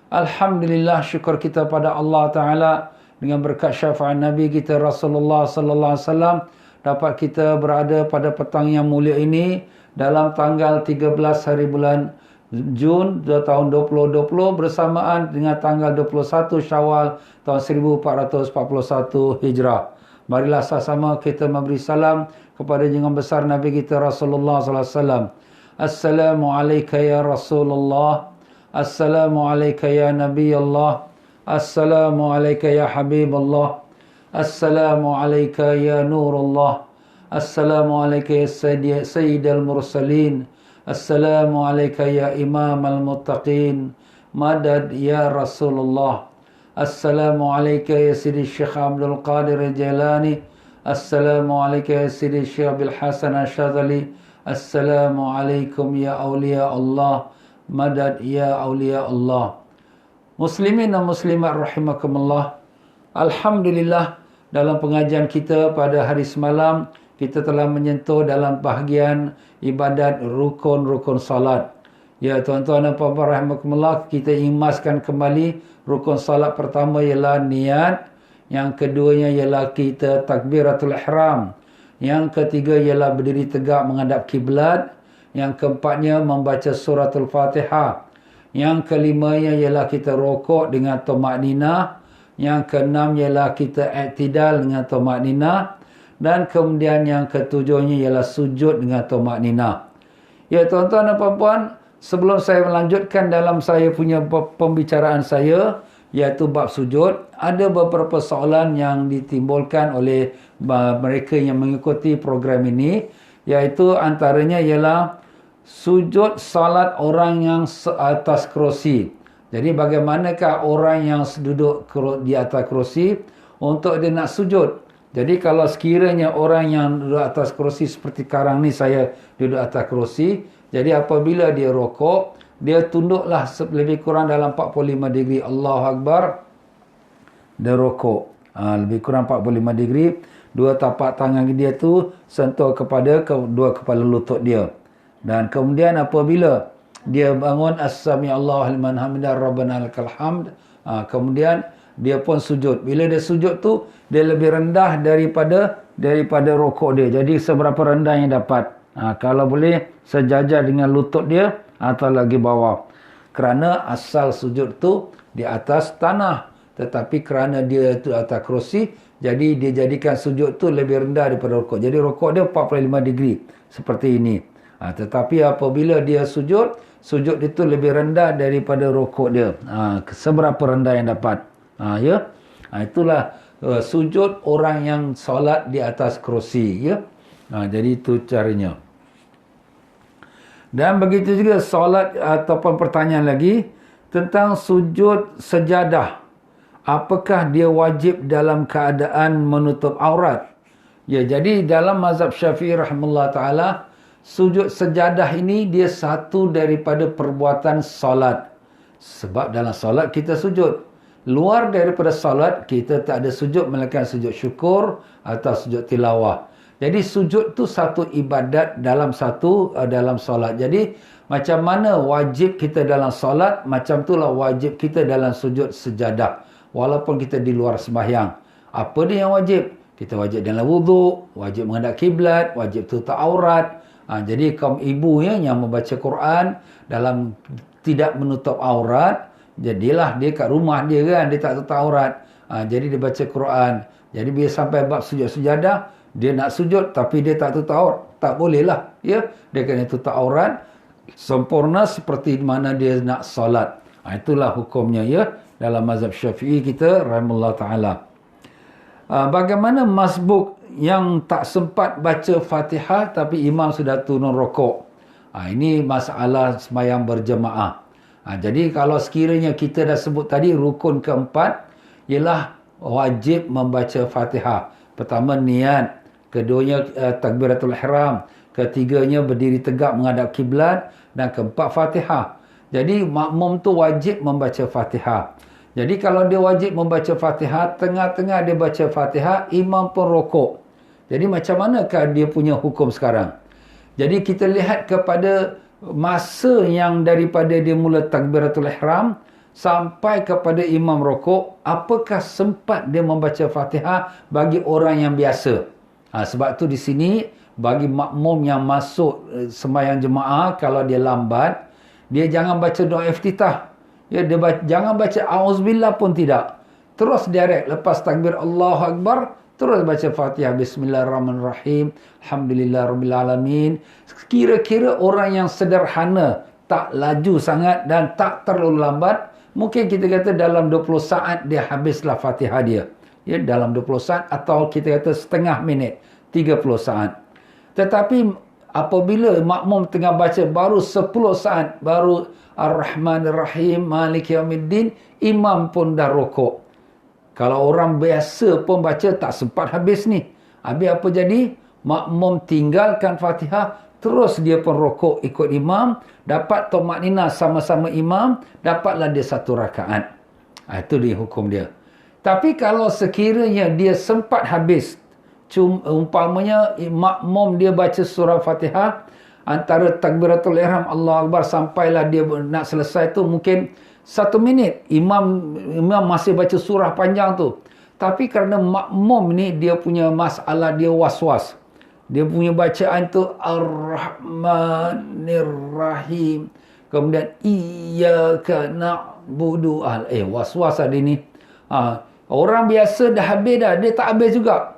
Alhamdulillah, syukur kita pada Allah Ta'ala dengan berkat syafaat Nabi kita Rasulullah Sallallahu Alaihi Wasallam dapat kita berada pada petang yang mulia ini dalam tanggal 13 hari bulan Jun tahun 2020 bersamaan dengan tanggal 21 Syawal tahun 1441 Hijrah. Marilah sama-sama kita memberi salam kepada junjungan besar Nabi kita Rasulullah Sallallahu Alaihi Wasallam. Assalamualaikum ya Rasulullah. Assalamualaikum ya Nabi Allah. Assalamualaikum ya Habib Allah. Assalamualaikum ya Nurullah. Assalamualaikum ya Sayyidul Mursalin. Assalamualaikum ya Imam al-Muttaqin. Madad ya Rasulullah. Assalamualaikum ya Sidi Syekh Abdul Qadir Al-Jailani. Assalamualaikum ya Sidi Syekh Abil Hasan Al-Syadzali. Assalamualaikum ya awliya Allah. Madad ya awliya Allah. Muslimin dan muslimat rahimakumullah. Alhamdulillah, dalam pengajian kita pada hari semalam kita telah menyentuh dalam bahagian ibadat rukun-rukun salat. Ya tuan-tuan dan puan-puan rahimakumullah, kita ingaskan kembali rukun salat pertama ialah niat, yang keduanya ialah kita takbiratul ihram, yang ketiga ialah berdiri tegak menghadap kiblat, yang keempatnya membaca suratul Fatihah. Yang kelimanya ialah kita rokok dengan tumakninah. Yang keenam ialah kita i'tidal dengan tumakninah. Dan kemudian yang ketujuhnya ialah sujud dengan tumakninah. Ya tuan-tuan dan puan-puan, sebelum saya melanjutkan dalam saya punya pembicaraan saya, iaitu bab sujud, ada beberapa soalan yang ditimbulkan oleh mereka yang mengikuti program ini, iaitu antaranya ialah sujud salat orang yang atas kerusi. Jadi bagaimanakah orang yang duduk di atas kerusi untuk dia nak sujud? Jadi kalau sekiranya orang yang duduk atas kerusi seperti sekarang ni saya duduk atas kerusi, jadi apabila dia rokok, dia tunduklah lebih kurang dalam 45 degree. Allahu Akbar. Dia rokok. Lebih kurang 45 degree. Dua tapak tangan dia tu sentuh kepada dua kepala lutut dia. Dan kemudian apabila dia bangun as-sami Allahu liman hamidah rabbana lakal hamd, kemudian dia pun sujud. Bila dia sujud tu dia lebih rendah daripada rokok dia. Jadi seberapa rendah yang dapat. Kalau boleh sejajar dengan lutut dia atau lagi bawah. Kerana asal sujud tu di atas tanah, tetapi kerana dia tu atas kerusi, jadi dia jadikan sujud tu lebih rendah daripada rokok. Jadi rokok dia 45 degree seperti ini. Tetapi apabila dia sujud itu lebih rendah daripada rokok dia. Seberapa rendah yang dapat. Itulah sujud orang yang solat di atas kerusi. Ya? Jadi itu caranya. Dan begitu juga solat ataupun pertanyaan lagi tentang sujud sejadah. Apakah dia wajib dalam keadaan menutup aurat? Ya, jadi dalam mazhab Syafi'i rahimahullah ta'ala, sujud sejadah ini dia satu daripada perbuatan solat. Sebab dalam solat kita sujud. Luar daripada solat kita tak ada sujud melainkan sujud syukur atau sujud tilawah. Jadi sujud tu satu ibadat dalam solat. Jadi macam mana wajib kita dalam solat, macam itulah wajib kita dalam sujud sejadah. Walaupun kita di luar sembahyang. Apa dia yang wajib? Kita wajib dalam wuduk, wajib menghadap kiblat, wajib tutup aurat. Jadi kaum ibu yang membaca Quran dalam tidak menutup aurat, jadilah dia kat rumah dia kan, dia tak tutup aurat. Jadi dia baca Quran. Jadi bila sampai bab sujud sejadah, dia nak sujud tapi dia tak tutup aurat, tak bolehlah. Ya, dia kena tutup aurat sempurna seperti mana dia nak solat. Itulah hukumnya ya dalam mazhab Syafi'i kita rahimahullah taala. Bagaimana masbuk yang tak sempat baca Fatihah tapi imam sudah turun rokok? Ini masalah sembahyang berjemaah. Jadi kalau sekiranya kita dah sebut tadi rukun keempat ialah wajib membaca Fatihah. Pertama niat, keduanya takbiratul ihram, ketiganya berdiri tegak menghadap kiblat dan keempat Fatihah. Jadi makmum tu wajib membaca Fatihah. Jadi kalau dia wajib membaca Fatihah, tengah-tengah dia baca Fatihah, imam pun rokok. Jadi macam manakah dia punya hukum sekarang? Jadi kita lihat kepada masa yang daripada dia mula takbiratul ihram sampai kepada imam rokok, apakah sempat dia membaca Fatihah bagi orang yang biasa? Sebab tu di sini bagi makmum yang masuk sembahyang jemaah, kalau dia lambat, dia jangan baca doa iftitah. Ya, jangan baca auzubillah pun tidak. Terus direct lepas takbir Allahu Akbar, terus baca Fatihah, Bismillahirrahmanirrahim, Alhamdulillahirabbil alamin. Kira-kira orang yang sederhana, tak laju sangat dan tak terlalu lambat, mungkin kita kata dalam 20 saat dia habislah Fatihah dia. Ya, dalam 20 saat, atau kita kata setengah minit, 30 saat. Tetapi apabila makmum tengah baca baru 10 saat, baru Ar-Rahmanir-Rahim, Maliki Yaumiddin, imam pun dah rokok. Kalau orang biasa pun baca tak sempat habis ni. Habis apa jadi? Makmum tinggalkan Fatihah, terus dia pun rokok ikut imam, dapat tumakninah sama-sama imam, dapatlah dia 1 rakaat. Itu dia hukum dia. Tapi kalau sekiranya dia sempat habis, umpamanya makmum dia baca surah Fatihah, antara takbiratul ihram Allahu Akbar sampailah dia nak selesai tu mungkin 1 minit, imam masih baca surah panjang tu. Tapi kerana makmum ni dia punya masalah, dia was-was, dia punya bacaan tu Ar-Rahmanir-Rahim, kemudian Iyyaka na'budu, was-was ada ni. Orang biasa dah habis dah, dia tak habis juga.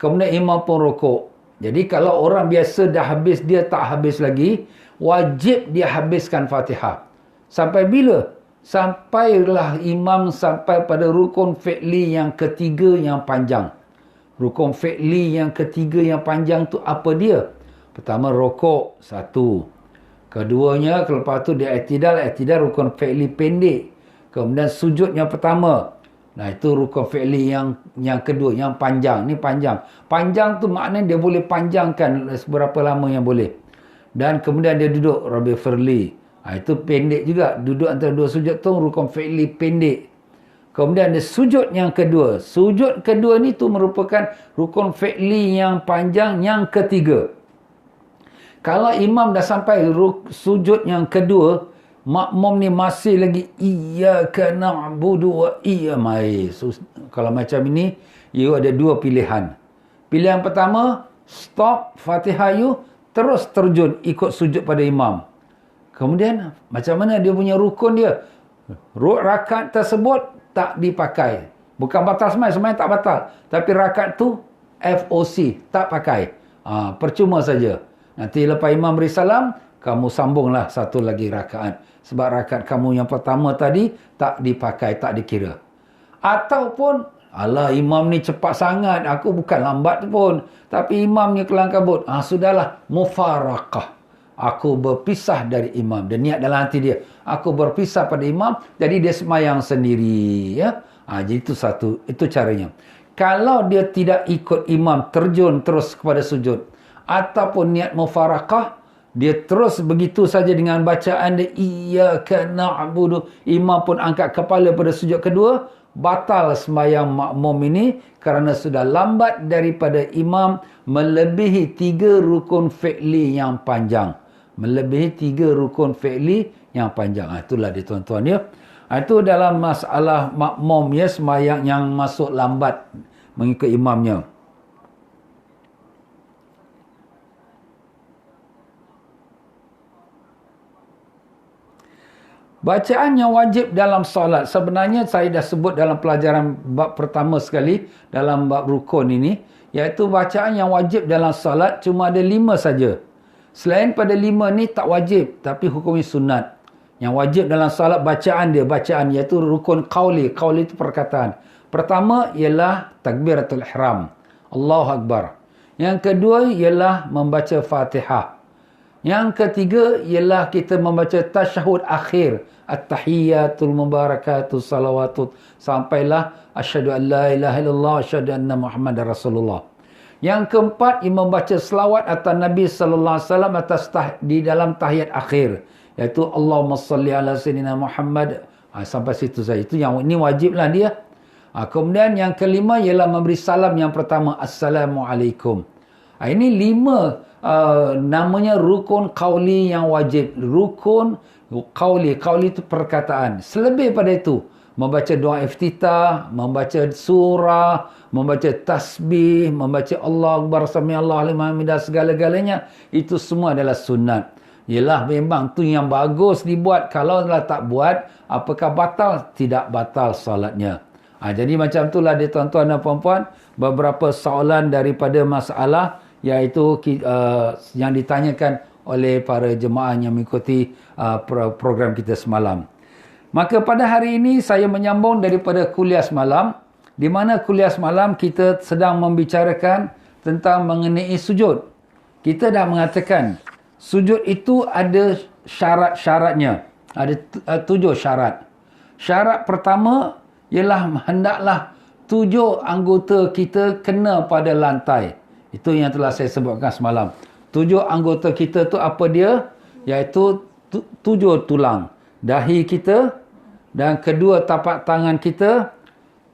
Kemudian imam pun rokok. Jadi kalau orang biasa dah habis, dia tak habis lagi, wajib dia habiskan Fatihah. Sampai bila? Sampailah imam sampai pada rukun fi'li yang ketiga yang panjang. Rukun fi'li yang ketiga yang panjang tu apa dia? Pertama rokok, 1. Keduanya, lepas tu dia i'tidal rukun fi'li pendek. Kemudian sujud yang pertama. Nah, itu rukun fi'li yang kedua, yang panjang. Ni panjang. Panjang tu maknanya dia boleh panjangkan seberapa lama yang boleh. Dan kemudian dia duduk, Rabbi Firli. Itu pendek juga. Duduk antara 2 sujud tu rukun fi'li pendek. Kemudian ada sujud yang kedua. Sujud kedua ni tu merupakan rukun fi'li yang panjang yang ketiga. Kalau imam dah sampai sujud yang kedua, makmum ni masih lagi Iyyaka na'budu wa iyyaka. Kalau macam ini, you ada 2 pilihan. Pilihan pertama, stop Fatihah you, terus terjun ikut sujud pada imam. Kemudian macam mana dia punya rukun dia? Rakaat tersebut tak dipakai. Bukan batal semayang tak batal. Tapi rakaat tu FOC, tak pakai. Percuma saja. Nanti lepas imam beri salam, kamu sambunglah 1 lagi rakaat. Sebab rakaat kamu yang pertama tadi tak dipakai, tak dikira. Ataupun, alah imam ni cepat sangat, aku bukan lambat pun. Tapi imamnya kelang kabut. Sudahlah, mufaraqah. Aku berpisah dari imam. Dia niat dalam hati dia, aku berpisah pada imam, jadi dia semayang sendiri. Ya? Jadi itu caranya. Kalau dia tidak ikut imam, terjun terus kepada sujud, ataupun niat mufaraqah, dia terus begitu saja dengan bacaan dia Iyyaka na'budu, imam pun angkat kepala pada sujud kedua, batal sembahyang makmum ini kerana sudah lambat daripada imam melebihi 3 rukun fi'li yang panjang. Melebihi 3 rukun fi'li yang panjang. Itulah dia tuan-tuan ya. Itu dalam masalah makmum ya, sembahyang yang masuk lambat mengikut imamnya. Bacaan yang wajib dalam solat. Sebenarnya saya dah sebut dalam pelajaran bab pertama sekali dalam bab rukun ini, iaitu bacaan yang wajib dalam solat cuma ada 5 saja. Selain pada 5 ni tak wajib, tapi hukumnya sunat. Yang wajib dalam solat bacaan iaitu rukun qauli. Qauli itu perkataan. Pertama ialah takbiratul ihram, Allahu Akbar. Yang kedua ialah membaca Fatihah. Yang ketiga ialah kita membaca tasyahud akhir, at-tahiyyatul mubarakatuh salawatut, sampailah asyhadu an la ilaha illallah asyhadu anna muhammadar rasulullah. Yang keempat ia membaca selawat atas Nabi sallallahu alaihi wasallam di dalam tahiyat akhir, iaitu Allahumma salli ala sayyidina Muhammad. Sampai situ saja. Itu yang ini wajiblah dia. Kemudian yang kelima ialah memberi salam yang pertama, assalamualaikum. Ini 5 namanya rukun qauli yang wajib. Rukun Qauli itu perkataan. Selebih pada itu, membaca doa iftitah, membaca surah, membaca tasbih, membaca Allah Akbar, Sami Allah liman hamidah, segala-galanya, itu semua adalah sunat. Yelah, memang tu yang bagus dibuat. Kalau tak buat, apakah batal? Tidak batal solatnya. Jadi macam itulah dia tuan-tuan dan puan-puan, beberapa soalan daripada masalah iaitu yang ditanyakan oleh para jemaah yang mengikuti program kita semalam. Maka pada hari ini saya menyambung daripada kuliah semalam, di mana kuliah semalam kita sedang membicarakan tentang mengenai sujud. Kita dah mengatakan sujud itu ada syarat-syaratnya. Ada 7 syarat. Syarat pertama ialah hendaklah 7 anggota kita kena pada lantai. Itu yang telah saya sebutkan semalam. 7 anggota kita tu apa dia? Iaitu 7 tulang. Dahi kita, dan kedua tapak tangan kita,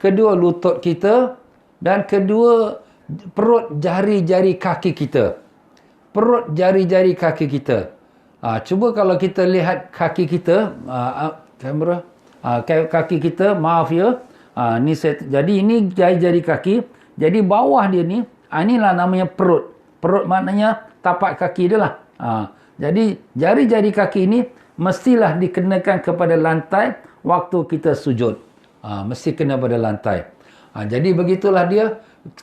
kedua lutut kita, dan kedua perut jari-jari kaki kita. Perut jari-jari kaki kita. Cuba kalau kita lihat kaki kita, kamera, kaki kita, maaf ya. Jadi ini jari-jari kaki. Jadi bawah dia ni, inilah namanya perut. Perut maknanya tapak kaki dia lah. Jadi jari-jari kaki ini mestilah dikenakan kepada lantai waktu kita sujud. Mesti kena pada lantai. Jadi begitulah dia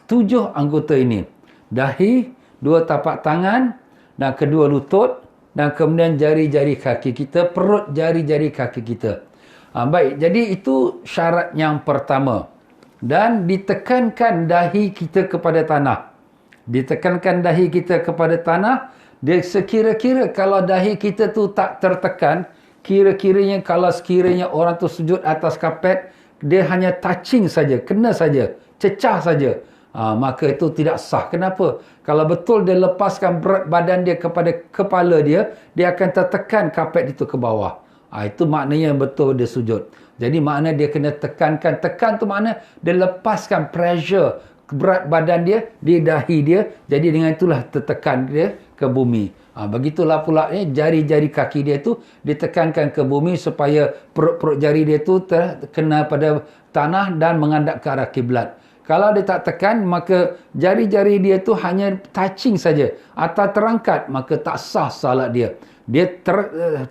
7 anggota ini. Dahi, 2 tapak tangan, dan kedua lutut, dan kemudian jari-jari kaki kita, perut jari-jari kaki kita. Baik, jadi itu syarat yang pertama. Dan ditekankan dahi kita kepada tanah. Ditekankan dahi kita kepada tanah. Dia sekira-kira kalau dahi kita tu tak tertekan, kira-kiranya kalau sekiranya orang tu sujud atas kapet, dia hanya touching saja, kena saja, cecah saja, maka itu tidak sah. Kenapa? Kalau betul dia lepaskan berat badan dia kepada kepala dia, dia akan tertekan kapet itu ke bawah. Itu maknanya yang betul dia sujud. Jadi makna dia kena tekankan. Tekan tu makna dia lepaskan pressure berat badan dia di dahi dia. Jadi dengan itulah tertekan dia ke bumi. Begitulah pula jari-jari kaki dia tu ditekankan ke bumi supaya perut-perut jari dia tu terkena pada tanah dan menghadap ke arah kiblat. Kalau dia tak tekan, maka jari-jari dia tu hanya touching saja atau terangkat, maka tak sah salat dia. Dia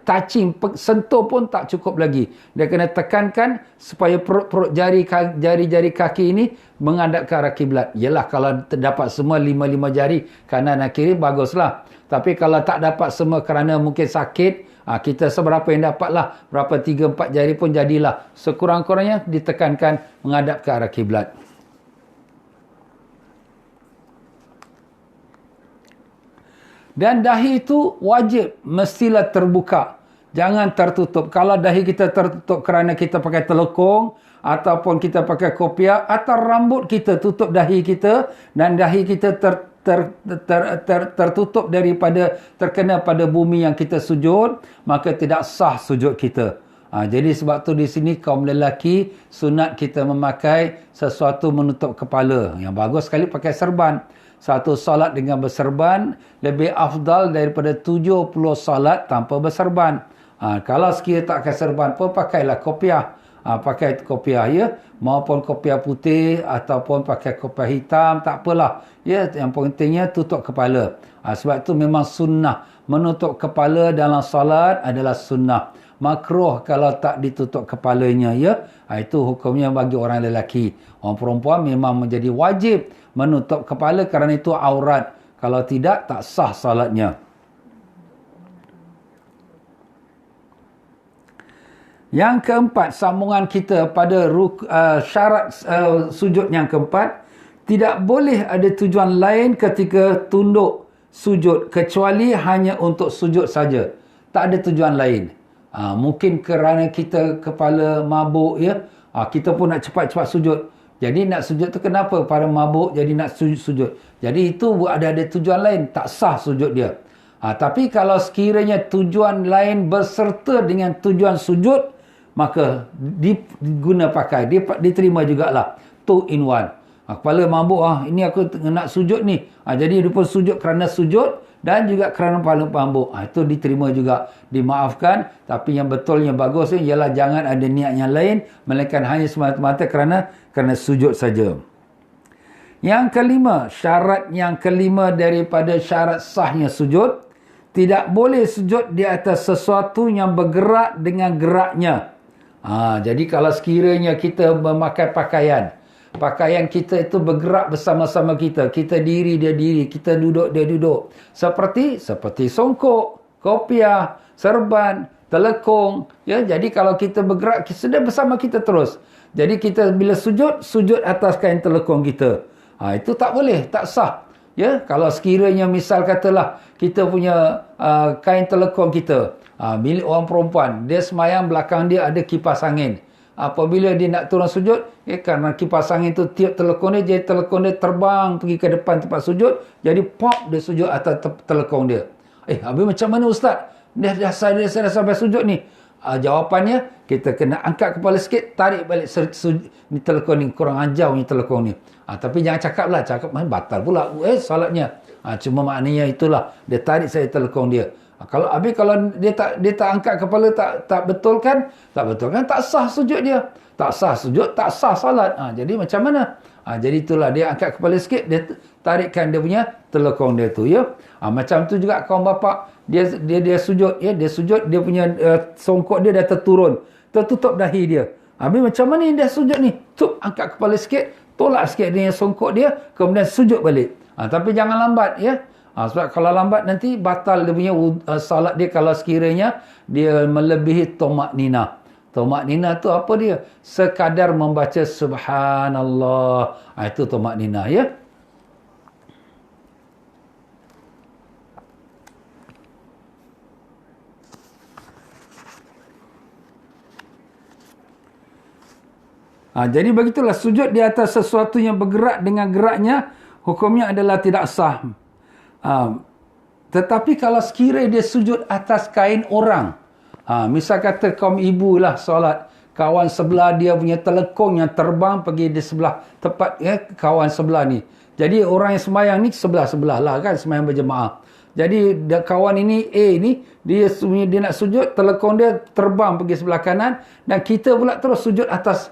touching, sentuh pun tak cukup lagi. Dia kena tekankan supaya perut-perut jari-jari kaki ini menghadap ke arah kiblat. Yalah, kalau terdapat semua 5 jari kanan dan kiri, baguslah. Tapi kalau tak dapat semua kerana mungkin sakit, kita seberapa yang dapatlah. Berapa 3-4 jari pun jadilah. Sekurang-kurangnya ditekankan menghadap ke arah kiblat. Dan dahi itu wajib, mestilah terbuka. Jangan tertutup. Kalau dahi kita tertutup kerana kita pakai telekung, ataupun kita pakai kopiah, atau rambut kita tutup dahi kita, dan dahi kita tertutup daripada terkena pada bumi yang kita sujud, maka tidak sah sujud kita. Jadi sebab tu di sini kaum lelaki sunat kita memakai sesuatu menutup kepala. Yang bagus sekali pakai serban. Satu solat dengan berserban lebih afdal daripada 70 solat tanpa berserban. Kalau sekiranya tak pakai serban pun pakailah kopiah. Pakai kopiah ya, maupun kopiah putih ataupun pakai kopiah hitam, tak apalah. Ya, yang pentingnya tutup kepala. Sebab itu memang sunnah menutup kepala dalam solat adalah sunnah. Makruh kalau tak ditutup kepalanya ya. Itu hukumnya bagi orang lelaki. Orang perempuan memang menjadi wajib menutup kepala kerana itu aurat. Kalau tidak, tak sah salatnya. Yang keempat, sambungan kita pada syarat sujud yang keempat, tidak boleh ada tujuan lain ketika tunduk sujud kecuali hanya untuk sujud saja. Tak ada tujuan lain. Mungkin kerana kita kepala mabuk ya, kita pun nak cepat-cepat sujud. Jadi nak sujud tu kenapa? Para mabuk jadi nak sujud. Jadi itu ada tujuan lain, tak sah sujud dia. Tapi kalau sekiranya tujuan lain berserta dengan tujuan sujud, maka diguna pakai, diterima jugalah. 2 in 1. Kepala mabuk, ini aku nak sujud ni. Jadi dia pun sujud kerana sujud, dan juga kerana paling pambuk. Itu diterima juga, dimaafkan. Tapi yang betulnya bagus ialah jangan ada niat yang lain, melainkan hanya semata-mata kerana sujud saja. Yang kelima, syarat yang kelima daripada syarat sahnya sujud, tidak boleh sujud di atas sesuatu yang bergerak dengan geraknya. Jadi kalau sekiranya kita memakai pakaian kita itu bergerak bersama-sama kita. Kita diri, dia diri. Kita duduk, dia duduk. Seperti songkok, kopiah, serban, telekung. Ya, jadi kalau kita bergerak, sudah bersama kita terus. Jadi kita bila sujud atas kain telekung kita. Itu tak boleh, tak sah. Ya, kalau sekiranya misal katalah kita punya kain telekung kita. Milik orang perempuan, dia semayang belakang dia ada kipas angin. Apabila dia nak turun sujud, kerana kipas angin tu tiup telekung dia, jadi telekung dia terbang pergi ke depan tempat sujud, jadi pop dia sujud atas telekung dia. Habis macam mana ustaz? Dia dah sampai sujud ni. Jawapannya, kita kena angkat kepala sikit, tarik balik ni telekung ni, kurang ajar ni telekung ni. Tapi jangan cakap batal pula solatnya. Cuma maknanya itulah, dia tarik saya telekung dia. Kalau dia tak angkat kepala, tak betulkan, tak sah sujud dia. Tak sah sujud, tak sah salat. Jadi macam mana? Jadi itulah, dia angkat kepala sikit, dia tarikkan dia punya telekung dia tu, ya. Macam tu juga kaum bapa, dia sujud, ya, dia punya songkok dia dah terturun, tertutup dahi dia. Habis macam mana dia sujud ni? Angkat kepala sikit, tolak sikit dia songkok dia, kemudian sujud balik. Tapi jangan lambat, ya. Sebab kalau lambat nanti batal dia punya salat dia kalau sekiranya dia melebihi tomak nina. Tomak nina tu apa dia? Sekadar membaca subhanallah. Itu tomak nina, ya. Jadi begitulah, sujud di atas sesuatu yang bergerak dengan geraknya, hukumnya adalah tidak sah. Tetapi kalau sekiranya dia sujud atas kain orang, misal kata kaum ibu lah solat, kawan sebelah dia punya telekung yang terbang pergi di sebelah tempat, ya, kawan sebelah ni. Jadi orang yang semayang ni sebelah-sebelah lah kan, semayang berjemaah. Jadi kawan ini A ni, dia nak sujud, telekung dia terbang pergi sebelah kanan, dan kita pula terus sujud atas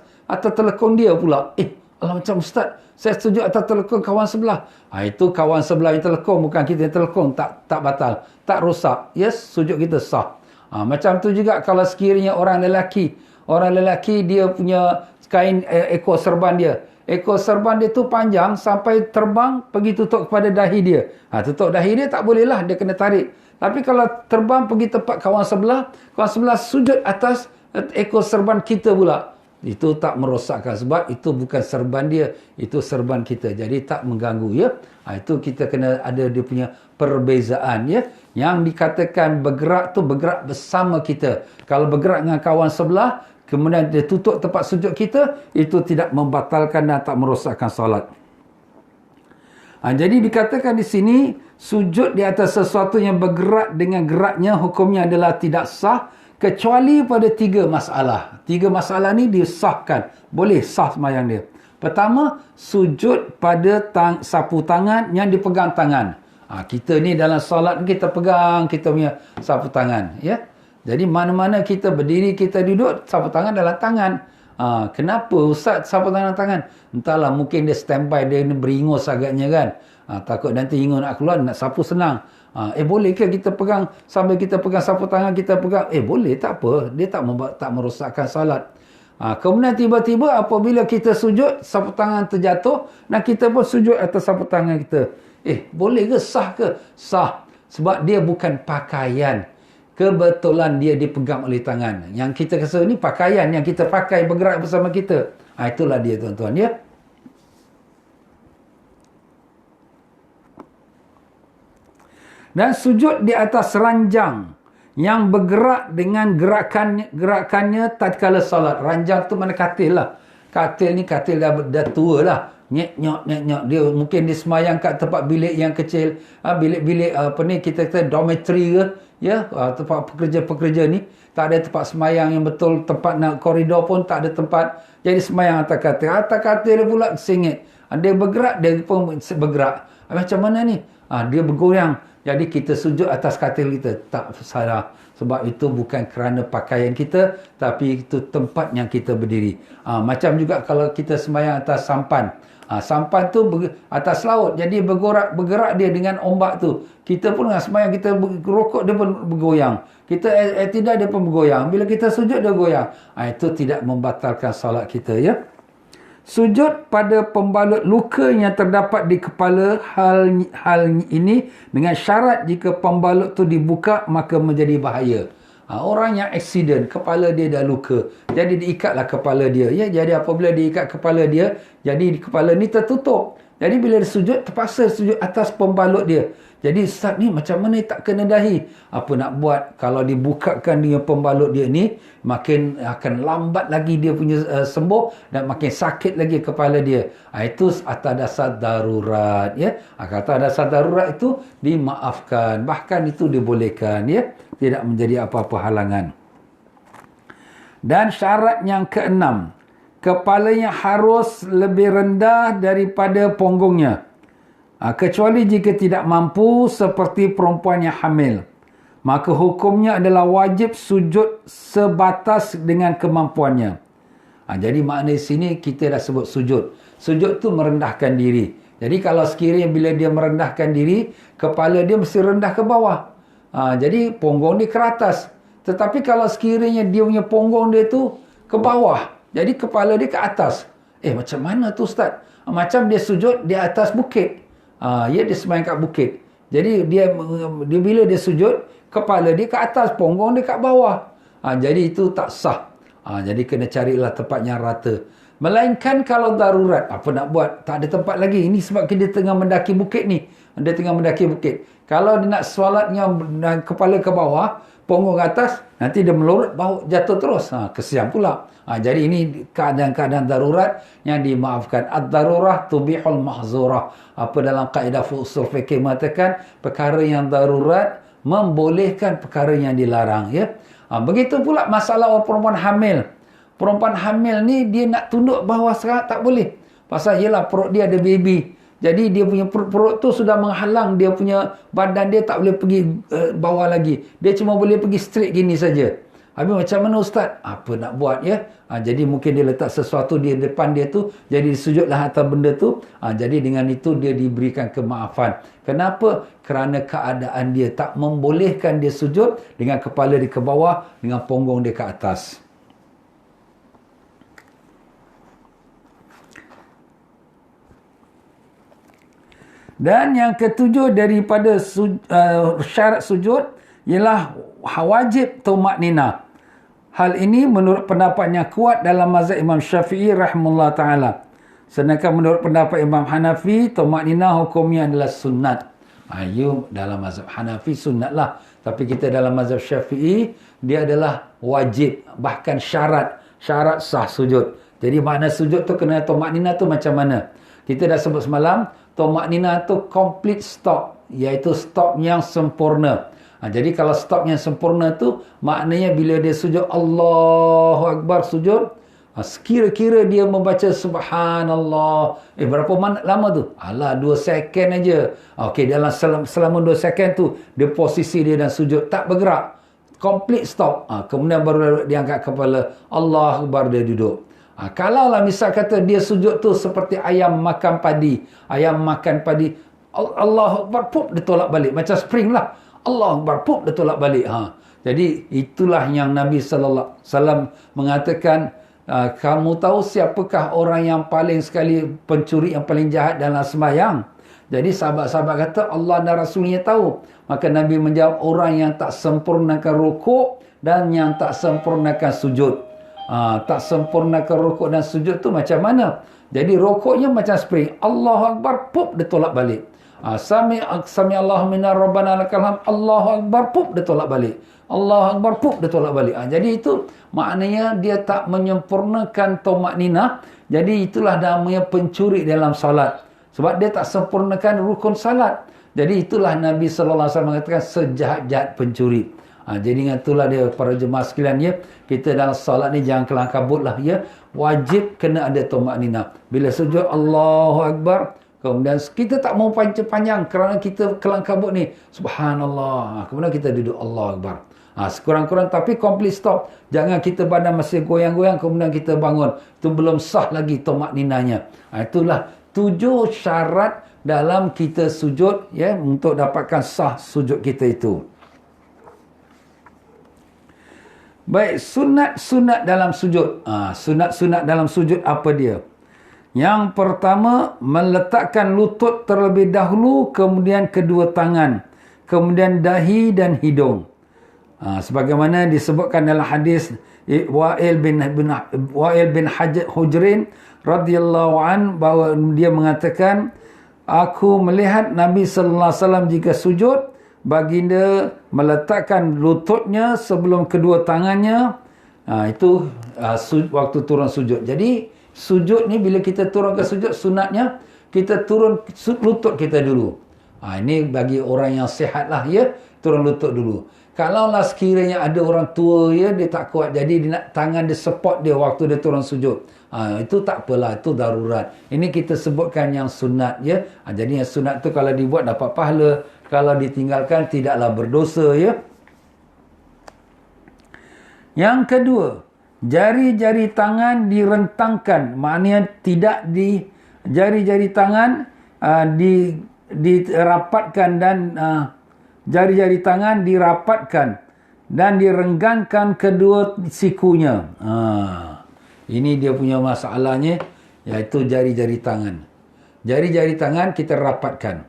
telekung dia pula. Alah, macam ustaz, saya sujud atas telekung kawan sebelah. Itu kawan sebelah yang telekung, bukan kita yang telekung. Tak batal, tak rosak. Yes, sujud kita sah. Macam tu juga kalau sekiranya orang lelaki dia punya kain ekor serban dia. Ekor serban dia tu panjang sampai terbang pergi tutup kepada dahi dia. Tutup dahi dia tak boleh lah, dia kena tarik. Tapi kalau terbang pergi tempat kawan sebelah sujud atas ekor serban kita pula, itu tak merosakkan, sebab itu bukan serban dia, itu serban kita, jadi tak mengganggu, ya. Itu kita kena ada dia punya perbezaan, ya. Yang dikatakan bergerak tu bergerak bersama kita. Kalau bergerak dengan kawan sebelah, kemudian dia tutup tempat sujud kita, itu tidak membatalkan dan tak merosakkan solat. Jadi dikatakan di sini, sujud di atas sesuatu yang bergerak dengan geraknya, hukumnya adalah tidak sah, kecuali pada 3 masalah. 3 masalah ni disahkan. Boleh sah sembahyang dia. Pertama, sujud pada sapu tangan yang dipegang tangan. Kita ni dalam solat kita pegang kita punya sapu tangan, ya. Jadi mana-mana kita berdiri, kita duduk, sapu tangan dalam tangan. Kenapa ustaz sapu tangan? Entahlah, mungkin dia standby, dia beringus agaknya kan. Takut nanti ingus nak keluar, nak sapu senang. Boleh ke kita pegang, sambil kita pegang sapu tangan kita pegang? Boleh, tak apa. Dia tak merosakkan salat. Kemudian tiba-tiba apabila kita sujud, sapu tangan terjatuh dan kita pun sujud atas sapu tangan kita. Boleh ke? Sah ke? Sah. Sebab dia bukan pakaian. Kebetulan dia dipegang oleh tangan. Yang kita rasa ni pakaian yang kita pakai bergerak bersama kita. Itulah dia, tuan-tuan, ya. Dan sujud di atas ranjang yang bergerak dengan gerakannya tatkala salat. Ranjang tu mana katil lah. Katil ni katil dah tua lah. Nyek-nyok. Dia mungkin dia semayang kat tempat bilik yang kecil. Bilik-bilik kita kata dormitory ke. Ya, tempat pekerja-pekerja ni. Tak ada tempat semayang yang betul. Tempat nak koridor pun tak ada tempat. Jadi semayang atas katil. Atas katil dia pula sengit. Dia bergerak, dia pun bergerak. Macam mana ni? Dia bergoyang. jadi kita sujud atas katil kita. Tak salah. Sebab itu bukan kerana pakaian kita, tapi itu tempat yang kita berdiri. Macam juga kalau kita sembahyang atas sampan. Sampan tu atas laut, jadi bergerak dia dengan ombak tu. Kita pun dengan sembahyang, kita rokok dia pun bergoyang. Kita tidak, dia pun bergoyang. Bila kita sujud dia goyang. Itu tidak membatalkan solat kita, ya. Sujud pada pembalut luka yang terdapat di kepala, hal ini dengan syarat jika pembalut tu dibuka maka menjadi bahaya. Orang yang aksiden, kepala dia dah luka, jadi diikatlah kepala dia, ya. Jadi apabila diikat kepala dia, jadi kepala ni tertutup. Jadi bila dia sujud, terpaksa sujud atas pembalut dia. Jadi ustaz ni macam mana tak kena dahi? Apa nak buat? Kalau dibukakan dengan pembalut dia ni, makin akan lambat lagi dia punya sembuh dan makin sakit lagi kepala dia. Itu atas dasar darurat, ya. Kata dasar darurat itu dimaafkan, bahkan itu dibolehkan, ya. Tidak menjadi apa-apa halangan. Dan syarat yang keenam, kepalanya harus lebih rendah daripada punggungnya. Kecuali jika tidak mampu seperti perempuan yang hamil. Maka hukumnya adalah wajib sujud sebatas dengan kemampuannya. Jadi makna di sini kita dah sebut sujud. Sujud tu merendahkan diri. Jadi kalau sekiranya bila dia merendahkan diri, kepala dia mesti rendah ke bawah. Jadi punggung dia ke atas. Tetapi kalau sekiranya dia punya punggung dia tu ke bawah, jadi kepala dia ke atas. Macam mana tu ustaz? Macam dia sujud di atas bukit. Dia sembahyang kat bukit. Jadi dia bila dia sujud, kepala dia ke atas, punggung dia kat bawah. Jadi itu tak sah. Jadi kena carilah tempat yang rata. Melainkan kalau darurat, apa nak buat? Tak ada tempat lagi. Ini sebab dia tengah mendaki bukit ni. Dia tengah mendaki bukit. Kalau dia nak solatnya kepala ke bawah, punggung ke atas, nanti dia melorot, bau jatuh terus. Kesian pula. Jadi ini keadaan-keadaan darurat yang dimaafkan. Ad-darurah tubihul mahzurah. Apa dalam kaedah usul fikih mengatakan, perkara yang darurat membolehkan perkara yang dilarang, ya. Begitu pula masalah orang perempuan hamil. Perempuan hamil ni dia nak tunduk bawah sekarang tak boleh. Pasal ialah perut dia ada baby. Jadi dia punya perut tu sudah menghalang dia punya badan, dia tak boleh pergi bawah lagi. Dia cuma boleh pergi straight gini saja. Habis macam mana ustaz? Apa nak buat, ya? Jadi mungkin dia letak sesuatu di depan dia tu, jadi sujudlah atas benda tu. Jadi dengan itu dia diberikan kemaafan. Kenapa? Kerana keadaan dia tak membolehkan dia sujud dengan kepala dia ke bawah, dengan punggung dia ke atas. Dan yang ketujuh daripada syarat sujud ialah wajib tumakninah. Hal ini menurut pendapat yang kuat dalam mazhab Imam Syafi'i rahimahullah ta'ala. Sedangkan menurut pendapat Imam Hanafi, tumakninah hukumnya adalah sunat. Dalam mazhab Hanafi sunat lah. Tapi kita dalam mazhab Syafi'i, dia adalah wajib. Bahkan syarat sah sujud. Jadi makna sujud tu kena tumakninah tu macam mana? Kita dah sebut semalam, tumakninah tu complete stop. Iaitu stop yang sempurna. Jadi kalau stop yang sempurna tu, maknanya bila dia sujud, Allahu Akbar sujud, sekira-kira dia membaca Subhanallah. Berapa lama tu? 2 second aja. Okey, dalam selama 2 second tu, dia posisi dia dan sujud, tak bergerak. Complete stop. Kemudian baru dia angkat kepala, Allahu Akbar, dia duduk. Kalaulah misal kata dia sujud tu seperti ayam makan padi. Ayam makan padi, Allahu Akbar, pup, dia tolak balik. Macam spring lah. Allahu Akbar, pup, dia tolak balik. Jadi itulah yang Nabi sallallahu alaihi wasallam mengatakan, kamu tahu siapakah orang yang paling sekali pencuri yang paling jahat dalam sembahyang? Jadi sahabat-sahabat kata Allah dan Rasulnya tahu. Maka Nabi menjawab, orang yang tak sempurnakan rukuk dan yang tak sempurnakan sujud. Tak sempurnakan rukuk dan sujud tu macam mana? Jadi rukuknya macam spring, Allahu Akbar, pup, dia tolak balik. Sami Allahu minna rabbana lakal hamd, Allahu Akbar, pup, dia tolak balik. Allahu Akbar, pup, dia tolak balik. Jadi itu maknanya dia tak menyempurnakan tumakninah. Jadi itulah namanya pencuri dalam salat. Sebab dia tak sempurnakan rukun salat. Jadi itulah Nabi sallallahu alaihi wasallam mengatakan sejahat-jahat pencuri. Jadi dengan itulah dia para jemaah sekalian, ya, kita dalam salat ni jangan kelang kabut lah, ya. Wajib kena ada tumakninah. Bila sujud Allahu Akbar, Kemudian kita tak mau panjang-panjang kerana kita kelang kabut ni. Subhanallah. Kemudian kita duduk, Allah Akbar. Sekurang-kurang tapi complete stop. Jangan kita badan masih goyang-goyang kemudian kita bangun. Itu belum sah lagi tomak ninanya. Itulah 7 syarat dalam kita sujud ya, untuk dapatkan sah sujud kita itu. Baik, sunat-sunat dalam sujud. Sunat-sunat dalam sujud apa dia? Yang pertama, meletakkan lutut terlebih dahulu, kemudian kedua tangan, kemudian dahi dan hidung. Sebagaimana disebutkan dalam hadis Wa'il bin Hujrin radhiyallahu an, bahawa dia mengatakan, aku melihat Nabi sallallahu alaihi wasallam jika sujud, baginda meletakkan lututnya sebelum kedua tangannya. Itu waktu turun sujud. Jadi sujud ni bila kita turun ke sujud, sunatnya kita turun lutut kita dulu. Ini bagi orang yang sihat lah ya, turun lutut dulu. Kalaulah sekiranya ada orang tua ya, dia tak kuat, jadi dia nak tangan dia support dia waktu dia turun sujud. Itu tak apalah, itu darurat. Ini kita sebutkan yang sunat ya. Jadi yang sunat tu kalau dibuat dapat pahala, kalau ditinggalkan tidaklah berdosa ya. Yang kedua, jari-jari tangan direntangkan, maknanya tidak di jari-jari tangan dirapatkan dan jari-jari tangan dirapatkan dan direnggangkan kedua sikunya. Ini dia punya masalahnya, iaitu jari-jari tangan. Jari-jari tangan kita rapatkan.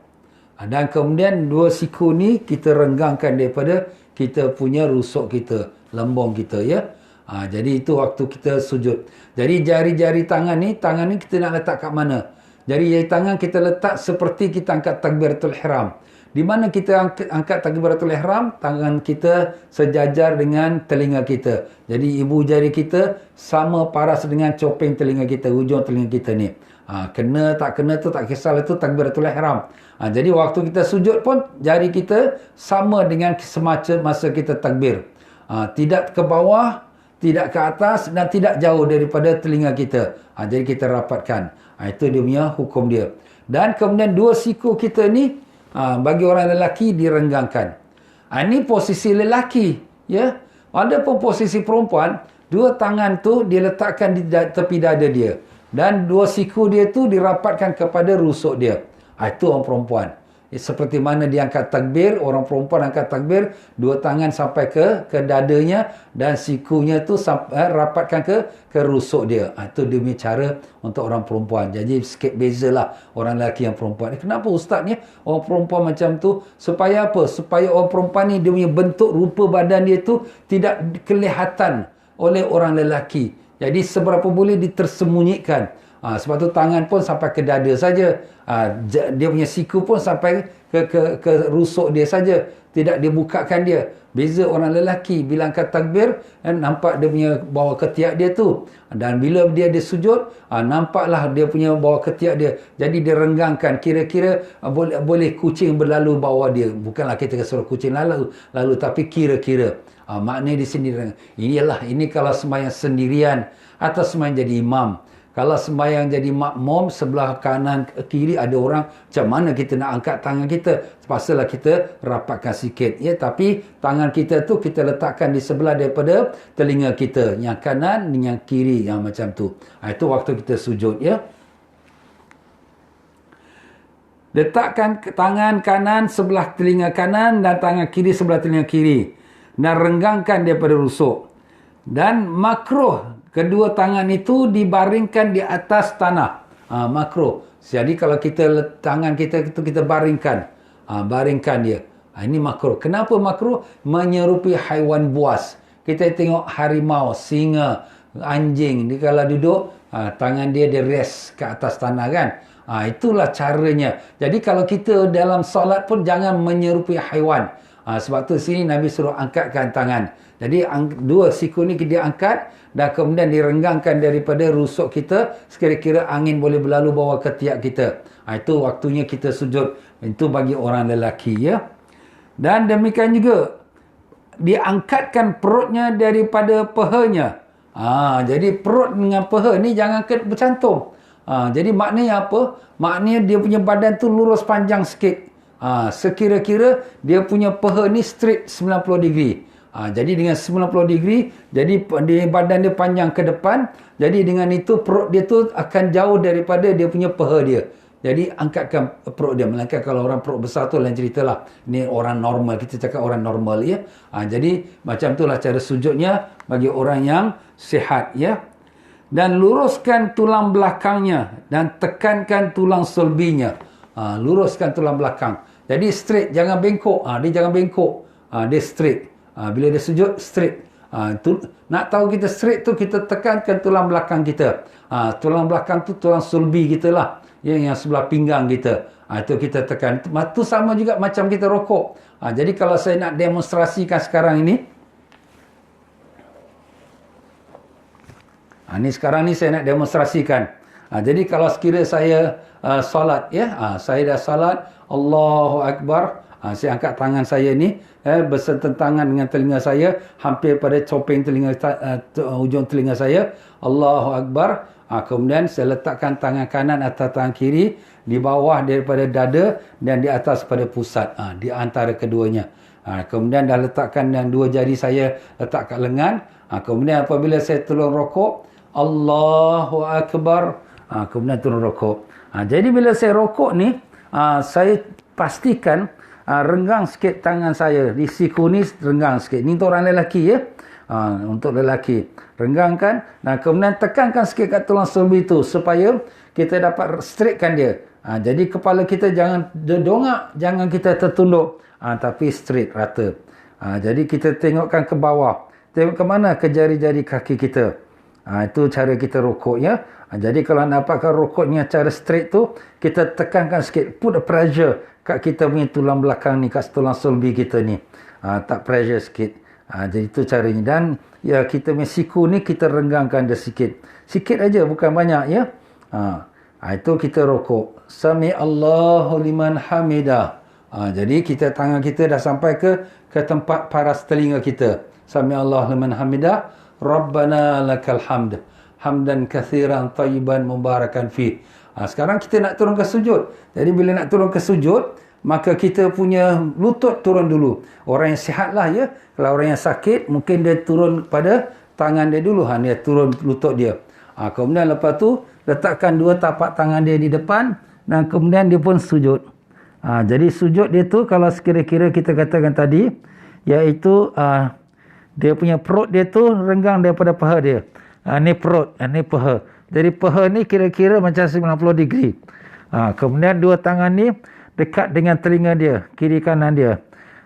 Dan kemudian dua siku ni kita renggangkan daripada kita punya rusuk kita, lembong kita ya. Jadi itu waktu kita sujud. Jadi jari-jari tangan ni kita nak letak kat mana? Jari-jari tangan kita letak seperti kita angkat takbiratul ihram. Di mana kita angkat takbiratul ihram, tangan kita sejajar dengan telinga kita. Jadi ibu jari kita sama paras dengan copeng telinga kita, hujung telinga kita ni. Kena tak kena tu tak kisah, itu takbiratul ihram. Jadi waktu kita sujud pun jari kita sama dengan semasa masa kita takbir. Tidak ke bawah, tidak ke atas dan tidak jauh daripada telinga kita. Jadi kita rapatkan. Itu dia punya hukum dia. Dan kemudian dua siku kita ni, bagi orang lelaki direnggangkan. Ini posisi lelaki ya. Adapun posisi perempuan, dua tangan tu diletakkan di tepi dada dia dan dua siku dia tu dirapatkan kepada rusuk dia. Itu orang perempuan. Seperti mana dia angkat takbir, orang perempuan angkat takbir, dua tangan sampai ke dadanya dan sikunya tu rapatkan ke rusuk dia. Itu dia punya cara untuk orang perempuan. Jadi sikit bezalah orang lelaki yang perempuan. Kenapa ustaz ni orang perempuan macam tu? Supaya apa? Supaya orang perempuan ni dia punya bentuk rupa badan dia tu tidak kelihatan oleh orang lelaki. Jadi seberapa boleh ditersembunyikan. Sebab tu tangan pun sampai ke dada saja. Dia punya siku pun sampai ke rusuk dia saja. Tidak dia bukakan dia. Beza orang lelaki bila angkat takbir, nampak dia punya bawah ketiak dia tu. Dan bila dia sujud, nampaklah dia punya bawah ketiak dia. Jadi dia renggangkan. Kira-kira boleh kucing berlalu bawah dia. Bukanlah kita suruh kucing lalu tapi kira-kira. Maknanya di sini. Ini kalau sembahyang sendirian atau sembahyang jadi imam. Kalau sembahyang jadi makmum, sebelah kanan kiri ada orang, macam mana kita nak angkat tangan kita? Terpaksalah kita rapatkan sikit. Ya, tapi tangan kita tu kita letakkan di sebelah daripada telinga kita. Yang kanan, yang kiri, yang macam tu. Itu waktu kita sujud. Ya. Letakkan tangan kanan sebelah telinga kanan dan tangan kiri sebelah telinga kiri. Dan renggangkan daripada rusuk. Dan makruh kedua tangan itu dibaringkan di atas tanah. Makruh. Jadi kalau tangan kita itu kita baringkan. Baringkan dia. Ini makruh. Kenapa makruh? Menyerupai haiwan buas. Kita tengok harimau, singa, anjing. Dia kalau duduk, tangan dia rest ke atas tanah kan. Itulah caranya. Jadi kalau kita dalam solat pun jangan menyerupai haiwan. Sebab tu sini Nabi suruh angkatkan tangan. Jadi dua siku ni dia angkat dan kemudian direnggangkan daripada rusuk kita. Sekira-kira angin boleh berlalu bawah ketiak kita. Itu waktunya kita sujud. Itu bagi orang lelaki ya. Dan demikian juga diangkatkan perutnya daripada pahanya. Jadi perut dengan paha ni jangan bercantum. Jadi maknanya apa? Maknanya dia punya badan tu lurus panjang sikit. Sekira-kira dia punya peha ni straight 90 degree. Jadi dengan 90 degree, jadi badan dia panjang ke depan. Jadi dengan itu perut dia tu akan jauh daripada dia punya peha dia. Jadi angkatkan perut dia. Melainkan kalau orang perut besar tu lain cerita lah. Ni orang normal. Kita cakap orang normal ya. Jadi macam itulah cara sujudnya bagi orang yang sihat ya. Dan luruskan tulang belakangnya dan tekankan tulang sulbinya. Luruskan tulang belakang. Jadi straight, jangan bengkok. Dia jangan bengkok. Dia straight. Bila dia sujud, straight. Nak tahu kita straight tu, kita tekankan tulang belakang kita. Tulang belakang tu tulang sulbi kita lah. Yang sebelah pinggang kita. Itu kita tekan. Itu sama juga macam kita rokok. Jadi kalau saya nak demonstrasikan sekarang ini. Ini sekarang ni saya nak demonstrasikan. Jadi kalau sekiranya saya solat ya, saya dah solat, Allahu Akbar, saya angkat tangan saya ni bersententangan dengan telinga saya, hampir pada copeng telinga ujung telinga saya, Allahu Akbar. Kemudian saya letakkan tangan kanan atas tangan kiri di bawah daripada dada dan di atas pada pusat, di antara keduanya. Kemudian dah letakkan dan dua jari saya letak kat lengan. Kemudian apabila saya turun rokok, Allahu Akbar, kemudian turun rokok. Jadi bila saya rokok ni, saya pastikan renggang sikit tangan saya di siku ni, renggang sikit. Ni untuk orang lelaki ya. Untuk lelaki renggangkan, dan kemudian tekankan sikit kat tulang sulbi tu supaya kita dapat straightkan dia. Jadi kepala kita jangan dongak, jangan kita tertunduk, tapi straight, rata. Jadi kita tengokkan ke bawah, tengok ke mana ke jari-jari kaki kita. Itu cara kita rokok ya. Jadi kalau nak dapatkan rokoknya cara straight tu, kita tekankan sikit, put a pressure kat kita punya tulang belakang ni, kat tulang sulbi kita ni. Tak pressure sikit. Jadi itu caranya. Dan ya, kita punya siku ni kita renggangkan dia sikit. Sikit aja, bukan banyak ya. Itu kita rokok. Sami Allahu liman hamidah. Jadi kita tangan kita dah sampai ke tempat paras telinga kita. Sami Allahu liman hamidah. Rabbana lakal hamd. Hamdan kathiran tayyiban mubarakan fi. Sekarang kita nak turun ke sujud. Jadi bila nak turun ke sujud, maka kita punya lutut turun dulu. Orang yang sihat lah ya. Kalau orang yang sakit, mungkin dia turun pada tangan dia dulu. Dia turun lutut dia. Kemudian lepas tu, letakkan dua tapak tangan dia di depan. Dan kemudian dia pun sujud. Jadi sujud dia tu, kalau sekira-kira kita katakan tadi, iaitu dia punya perut dia tu renggang daripada paha dia. Ni perut, ni paha. Jadi paha ni kira-kira macam 90 degree. Kemudian dua tangan ni dekat dengan telinga dia, kiri kanan dia.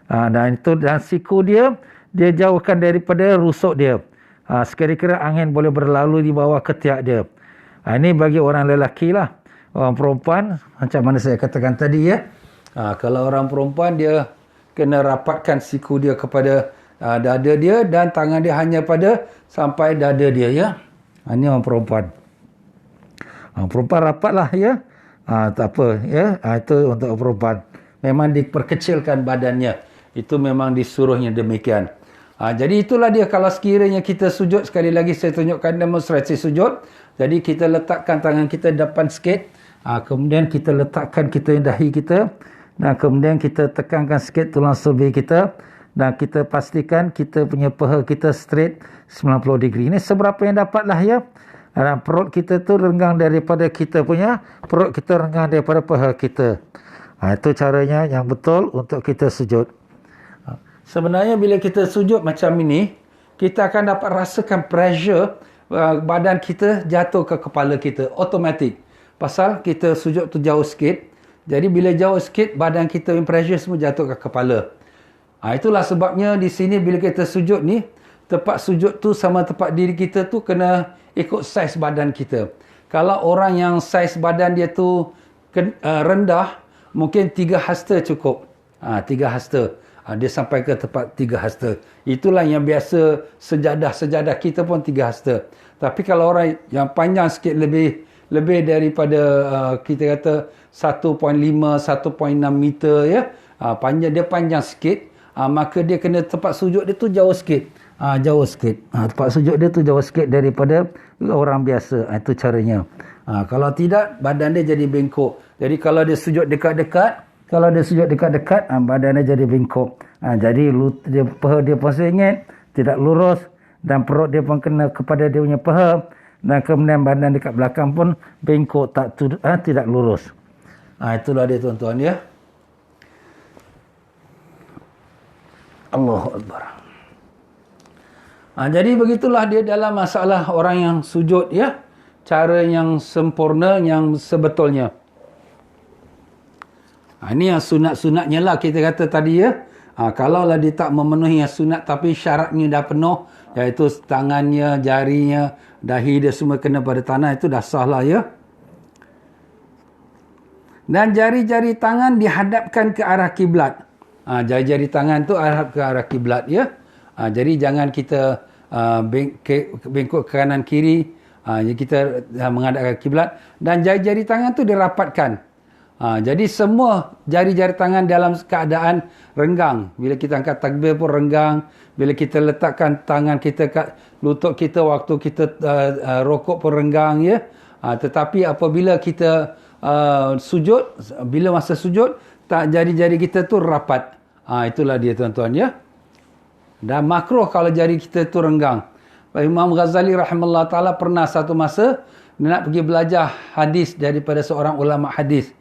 Dan itu, dan siku dia jauhkan daripada rusuk dia. Sekira-kira angin boleh berlalu di bawah ketiak dia. Ini bagi orang lelaki lah. Orang perempuan, macam mana saya katakan tadi ya. Kalau orang perempuan, dia kena rapatkan siku dia kepada dada dia, dan tangan dia hanya pada sampai dada dia ya. Ini orang perempuan. Perempuan rapatlah ya. Tak apa ya. Itu untuk perempuan. Memang diperkecilkan badannya. Itu memang disuruhnya demikian. Jadi itulah dia kalau sekiranya kita sujud. Sekali lagi saya tunjukkan demonstrasi sujud. Jadi kita letakkan tangan kita depan sikit. Kemudian kita letakkan kita dahi kita. Dan kemudian kita tekankan sikit tulang sulbi kita. Dan kita pastikan kita punya paha kita straight 90 degree. Ini seberapa yang dapatlah ya. Dan perut kita tu renggang daripada kita punya, perut kita renggang daripada paha kita. Itu caranya yang betul untuk kita sujud. Sebenarnya bila kita sujud macam ini, kita akan dapat rasakan pressure badan kita jatuh ke kepala kita. Automatik. Pasal kita sujud tu jauh sikit. Jadi bila jauh sikit, badan kita punya pressure semua jatuh ke kepala. Itulah sebabnya di sini bila kita sujud ni, tempat sujud tu sama tempat diri kita tu kena ikut saiz badan kita. Kalau orang yang saiz badan dia tu rendah, mungkin 3 hasta cukup. 3 hasta. Dia sampai ke tempat 3 hasta. Itulah yang biasa sejadah-sejadah kita pun 3 hasta. Tapi kalau orang yang panjang sikit, lebih daripada kita kata 1.5, 1.6 meter ya. Dia panjang sikit. Maka dia kena tempat sujud dia tu jauh sikit. Jauh sikit. Tempat sujud dia tu jauh sikit daripada orang biasa. Itu caranya. Kalau tidak, badan dia jadi bengkok. Jadi kalau dia sujud dekat-dekat, badan dia jadi bengkok. Jadi paha dia pun sengit, tidak lurus, dan perut dia pun kena kepada dia punya paha, dan kemudian badan dekat belakang pun bengkok, tidak lurus. Itulah dia tuan-tuan ya. Allahu Akbar. Jadi begitulah dia dalam masalah orang yang sujud ya. Cara yang sempurna, yang sebetulnya. Ini yang sunat-sunatnya lah kita kata tadi ya. Kalaulah dia tak memenuhi yang sunat tapi syaratnya dah penuh, iaitu tangannya, jarinya, dahi dia semua kena pada tanah, itu dah sah lah ya. Dan jari-jari tangan dihadapkan ke arah kiblat. Jari-jari tangan tu hadap ke arah kiblat ya. Jadi jangan kita bengkok ke kanan kiri. Jadi kita menghadap ke kiblat, dan jari-jari tangan tu dirapatkan. Jadi semua jari-jari tangan dalam keadaan renggang. Bila kita angkat takbir pun renggang. Bila kita letakkan tangan kita kat lutut kita waktu kita rokok pun renggang ya. Tetapi apabila kita sujud, bila masa sujud, jari-jari kita tu rapat. Itulah dia tuan-tuan ya. Dan makruh kalau jari kita tu renggang. Imam Ghazali rahimahullah ta'ala pernah satu masa dia nak pergi belajar hadis daripada seorang ulama hadis.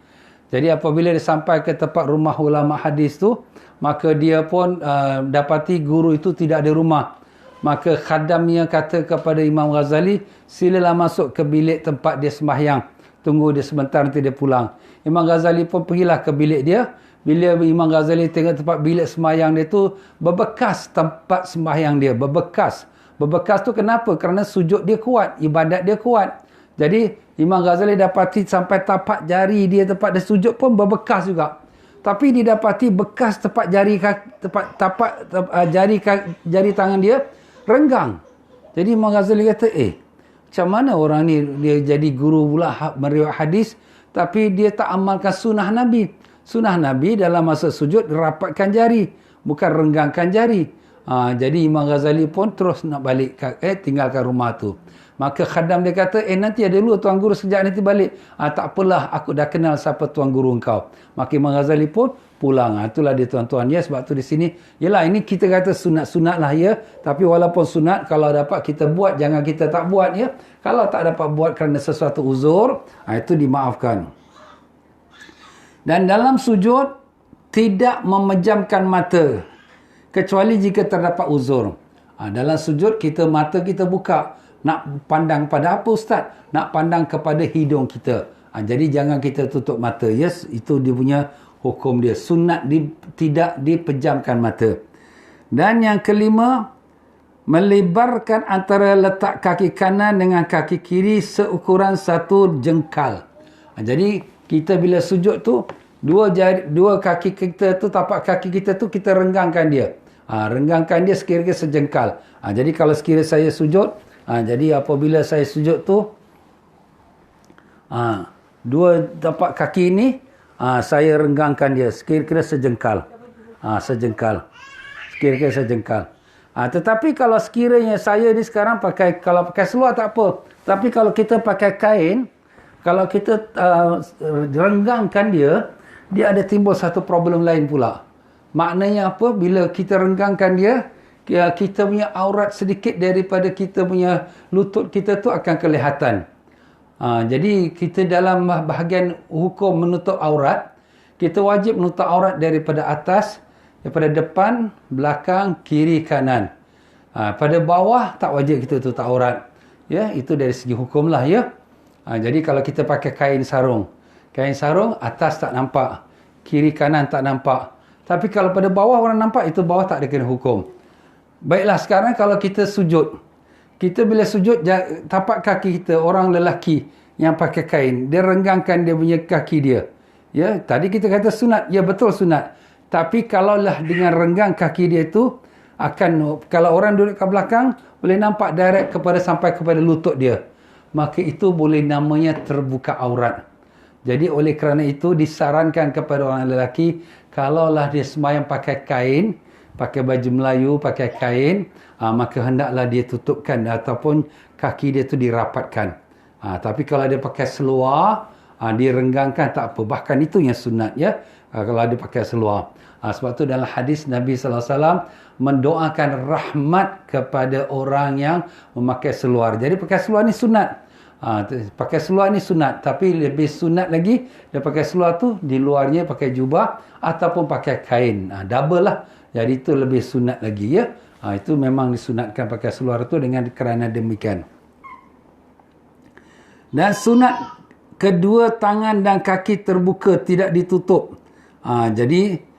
Jadi apabila dia sampai ke tempat rumah ulama hadis tu, maka dia pun dapati guru itu tidak ada rumah. Maka khadamnya kata kepada Imam Ghazali, silalah masuk ke bilik tempat dia sembahyang. Tunggu dia sebentar, nanti dia pulang. Imam Ghazali pun pergilah ke bilik dia. Bila Imam Ghazali tengok tempat bilik sembahyang dia tu, berbekas tempat sembahyang dia, berbekas. Berbekas tu kenapa? Kerana sujud dia kuat, ibadat dia kuat. Jadi Imam Ghazali dapati sampai tapak jari dia tempat dia sujud pun berbekas juga. Tapi didapati bekas tempat jari jari tangan dia renggang. Jadi Imam Ghazali kata, macam mana orang ni dia jadi guru pula meriwayat hadis tapi dia tak amalkan sunnah Nabi. Sunnah Nabi dalam masa sujud rapatkan jari, bukan renggangkan jari. Jadi Imam Ghazali pun terus nak balik tinggalkan rumah tu. Maka khadam dia kata, nanti ada dulu tuan guru sekejap nanti balik. Tak apalah, aku dah kenal siapa tuan guru engkau. Maka Imam Ghazali pun pulang. Itulah dia tuan-tuan ya. Sebab tu di sini, yelah ini kita kata sunat-sunat lah ya. Tapi walaupun sunat, kalau dapat kita buat, jangan kita tak buat ya. Kalau tak dapat buat kerana sesuatu uzur, itu dimaafkan. Dan dalam sujud, tidak memejamkan mata. Kecuali jika terdapat uzur. Dalam sujud, mata kita buka. Nak pandang pada apa Ustaz? Nak pandang kepada hidung kita. Jadi jangan kita tutup mata. Yes, itu dia punya hukum dia. Sunat tidak dipejamkan mata. Dan yang kelima, melebarkan antara letak kaki kanan dengan kaki kiri seukuran 1 jengkal. Jadi kita bila sujud tu, dua kaki kita tu, tapak kaki kita tu kita renggangkan dia. Renggangkan dia sekira-kira sejengkal. Jadi kalau sekiranya saya sujud, jadi apabila saya sujud tu, dua tapak kaki ini, saya renggangkan dia sekira-kira sejengkal. Sekira-kira sejengkal. Tetapi kalau sekiranya saya ni sekarang kalau pakai seluar tak apa. Tapi kalau kita pakai kain, kalau kita renggangkan dia ada timbul satu problem lain pula. Maknanya apa? Bila kita renggangkan dia, kita punya aurat sedikit daripada kita punya lutut kita tu akan kelihatan. Jadi kita dalam bahagian hukum menutup aurat, kita wajib menutup aurat daripada atas, daripada depan, belakang, kiri, kanan. Pada bawah tak wajib kita tutup aurat. Ya, itu dari segi hukum lah ya. Jadi kalau kita pakai kain sarung atas tak nampak, kiri kanan tak nampak. Tapi kalau pada bawah orang nampak, itu bawah tak ada kena hukum. Baiklah, sekarang kalau kita sujud. Kita bila sujud, tapak kaki kita, orang lelaki yang pakai kain, dia renggangkan dia punya kaki dia. Ya, tadi kita kata sunat. Ya, betul sunat. Tapi kalaulah dengan renggang kaki dia itu, kalau orang duduk ke belakang, boleh nampak direct sampai kepada lutut dia. Maka itu boleh namanya terbuka aurat. Jadi oleh kerana itu disarankan kepada orang lelaki, kalaulah dia sembahyang pakai kain, pakai baju Melayu, pakai kain, maka hendaklah dia tutupkan ataupun kaki dia tu dirapatkan. Tapi kalau dia pakai seluar, direnggangkan tak apa. Bahkan itu yang sunat ya. Kalau dia pakai seluar. Sebab tu dalam hadis Nabi sallallahu alaihi wasallam mendoakan rahmat kepada orang yang memakai seluar. Jadi pakai seluar ni sunat. Pakai seluar ni sunat, tapi lebih sunat lagi dia pakai seluar tu di luarnya pakai jubah ataupun pakai kain. Double lah. Jadi itu lebih sunat lagi ya. Itu memang disunatkan pakai seluar tu dengan kerana demikian. Dan sunat kedua tangan dan kaki terbuka, tidak ditutup. Jadi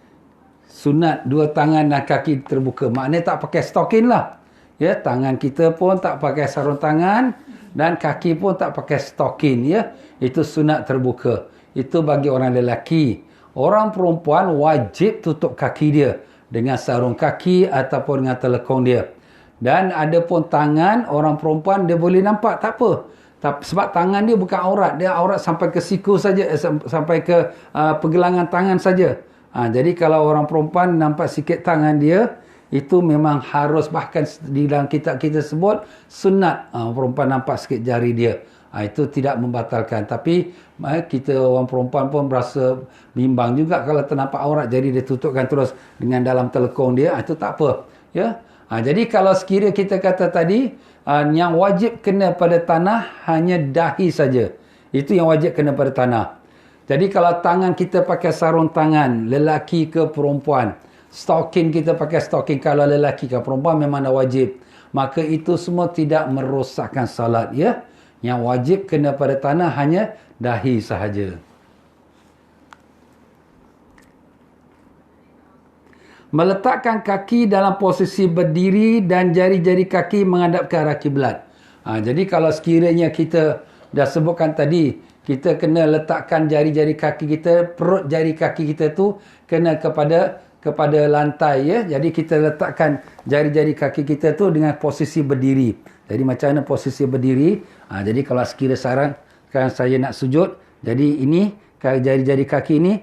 sunat dua tangan dan kaki terbuka. Maknanya tak pakai stokin lah. Ya, tangan kita pun tak pakai sarung tangan dan kaki pun tak pakai stokin ya. Itu sunat terbuka. Itu bagi orang lelaki. Orang perempuan wajib tutup kaki dia dengan sarung kaki ataupun dengan telekong dia. Dan ada pun tangan orang perempuan dia boleh nampak, tak apa. Sebab tangan dia bukan aurat, dia aurat sampai ke siku saja, sampai ke pergelangan tangan saja. Jadi kalau orang perempuan nampak sikit tangan dia, itu memang harus, bahkan di dalam kitab kita sebut sunat perempuan nampak sikit jari dia. Itu tidak membatalkan. Tapi kita orang perempuan pun berasa bimbang juga kalau ternampak aurat, jadi dia tutupkan terus dengan dalam telekong dia. Itu tak apa. Ya. Jadi kalau sekiranya kita kata tadi, yang wajib kena pada tanah hanya dahi saja. Itu yang wajib kena pada tanah. Jadi kalau tangan kita pakai sarung tangan, lelaki ke perempuan, stokin kita pakai stokin, kalau lelaki ke perempuan memang dah wajib. Maka itu semua tidak merosakkan salat ya. Yang wajib kena pada tanah hanya dahi sahaja. Meletakkan kaki dalam posisi berdiri dan jari-jari kaki menghadap ke arah kiblat. Jadi kalau sekiranya kita dah sebutkan tadi, kita kena letakkan jari-jari kaki kita, perut jari kaki kita tu kena kepada lantai ya. Jadi kita letakkan jari-jari kaki kita tu dengan posisi berdiri. Jadi macam mana posisi berdiri? Jadi kalau sekiranya sekarang saya nak sujud, jadi ini jari-jari kaki ini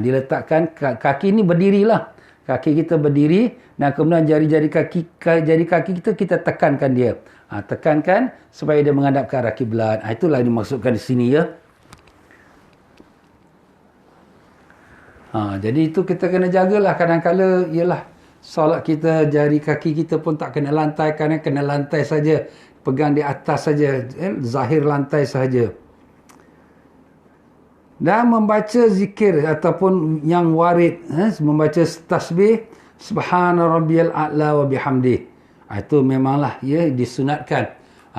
diletakkan, kaki ini berdirilah. Kaki kita berdiri dan kemudian jari-jari kaki kita tekankan dia. Tekankan supaya dia menghadap ke arah kiblat. Itulah yang dimaksudkan di sini ya. Jadi itu kita kena jagalah. Kadang-kadang ialah solat kita, jari kaki kita pun tak kena lantai, kerana kena lantai saja, pegang di atas saja, zahir lantai saja. Dan membaca zikir ataupun yang warid, membaca tasbih subhana rabbiyal a'la wa bihamdih. Itu memanglah ya disunatkan.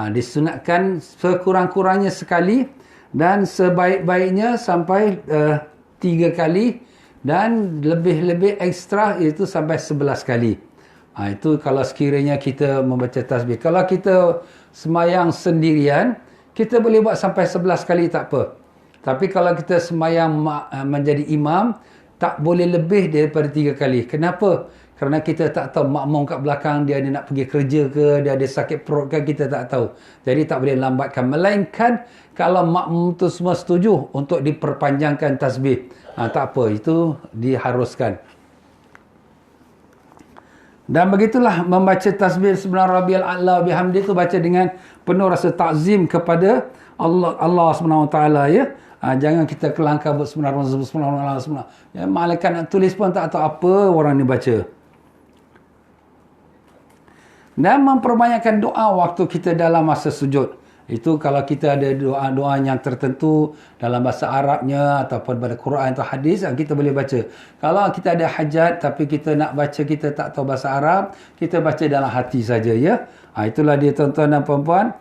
Disunatkan sekurang-kurangnya sekali dan sebaik-baiknya sampai 3 kali, dan lebih-lebih ekstra itu sampai 11 kali. Itu kalau sekiranya kita membaca tasbih. Kalau kita semayang sendirian, kita boleh buat sampai 11 kali, tak apa. Tapi kalau kita semayang menjadi imam, tak boleh lebih daripada 3 kali. Kenapa? Kerana kita tak tahu makmum kat belakang dia nak pergi kerja ke, dia ada sakit perut ke, kita tak tahu. Jadi tak boleh lambatkan. Melainkan kalau makmum tu semua setuju untuk diperpanjangkan tasbih. Tak apa, itu diharuskan. Dan begitulah membaca tasbih subhana rabbiyal a'la bihamdi itu baca dengan penuh rasa takzim kepada Allah Subhanahu Wa Taala ya. Jangan kita kelangkar subhanallah. Ya, malaikat nak tulis pun tak tahu apa orang ni baca. Dan memperbanyakkan doa waktu kita dalam masa sujud. Itu kalau kita ada doa-doa yang tertentu dalam bahasa Arabnya ataupun pada Quran atau hadis, kita boleh baca. Kalau kita ada hajat tapi kita nak baca, kita tak tahu bahasa Arab, kita baca dalam hati saja ya. Itulah dia tuan-tuan dan puan-puan,